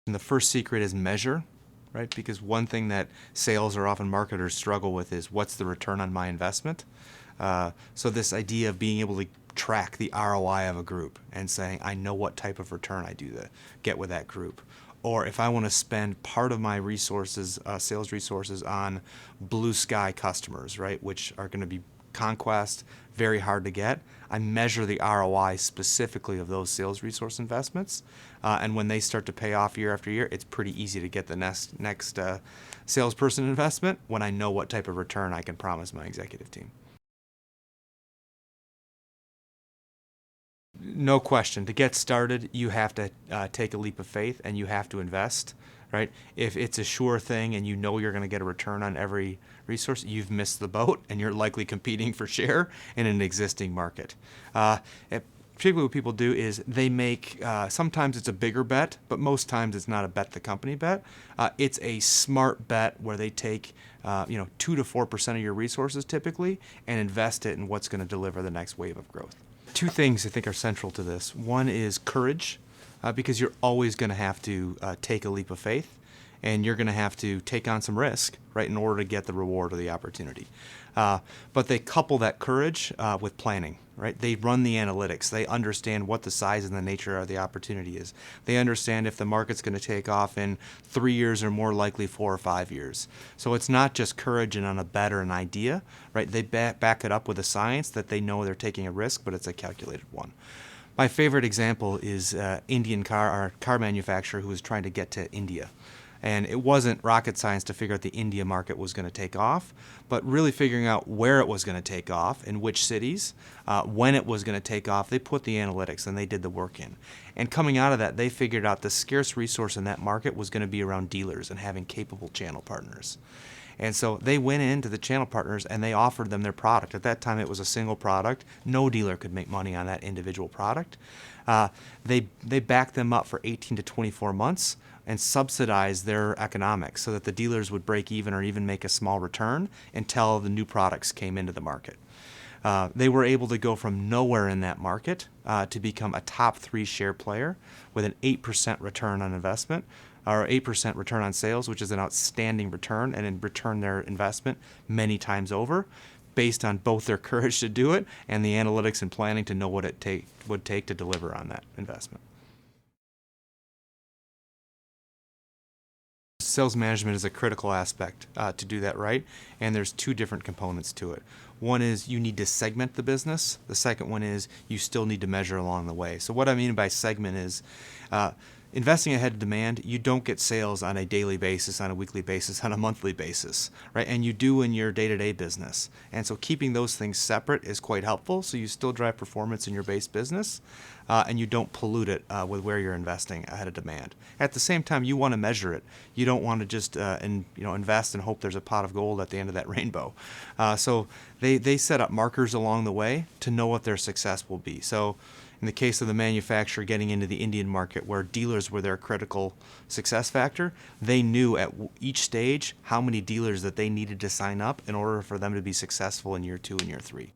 And the first secret is measure, right? Because one thing that sales or often marketers struggle with is what's the return on my investment? So this idea of being able to track the ROI of a group and saying, I know what type of return I do get with that group. Or if I want to spend part of my resources, sales resources on blue sky customers, right, which are going to be conquest, very hard to get, I measure the ROI specifically of those sales resource investments. And when they start to pay off year after year, it's pretty easy to get the next salesperson investment when I know what type of return I can promise my executive team. No question. To get started, you have to take a leap of faith and you have to invest, right? If it's a sure thing and you know you're going to get a return on every resource, you've missed the boat and you're likely competing for share in an existing market. Particularly what people do is they make, sometimes it's a bigger bet, but most times it's not a bet the company bet. It's a smart bet where they take 2 to 4% of your resources typically and invest it in what's going to deliver the next wave of growth. Two things I think are central to this. One is courage, because you're always going to have to take a leap of faith, and you're going to have to take on some risk, right, in order to get the reward or the opportunity. But they couple that courage with planning, right? They run the analytics. They understand what the size and the nature of the opportunity is. They understand if the market's going to take off in 3 years or more likely 4 or 5 years. So it's not just courage and on a bet or an idea, right? They back it up with a science that they know they're taking a risk, but it's a calculated one. My favorite example is Indian car manufacturer who was trying to get to India. And it wasn't rocket science to figure out the India market was going to take off, but really figuring out where it was going to take off, in which cities, when it was going to take off. They put the analytics and they did the work in. And coming out of that, they figured out the scarce resource in that market was going to be around dealers and having capable channel partners. And so they went into the channel partners and they offered them their product. At that time, it was a single product. No dealer could make money on that individual product. They backed them up for 18 to 24 months and subsidized their economics so that the dealers would break even or even make a small return until the new products came into the market. They were able to go from nowhere in that market to become a top 3 share player with an 8% return on investment, or 8% return on sales, which is an outstanding return, and in return their investment many times over, based on both their courage to do it and the analytics and planning to know what it would take to deliver on that investment. Sales management is a critical aspect to do that right, and there's 2 different components to it. One is you need to segment the business. The second one is you still need to measure along the way. So what I mean by segment is investing ahead of demand. You don't get sales on a daily basis, on a weekly basis, on a monthly basis, right? And you do in your day-to-day business. And so keeping those things separate is quite helpful. So you still drive performance in your base business, and you don't pollute it with where you're investing ahead of demand. At the same time, you want to measure it. You don't want to just invest and hope there's a pot of gold at the end of that rainbow. So they set up markers along the way to know what their success will be. So in the case of the manufacturer getting into the Indian market, where dealers were their critical success factor, they knew at each stage how many dealers that they needed to sign up in order for them to be successful in year 2 and year 3.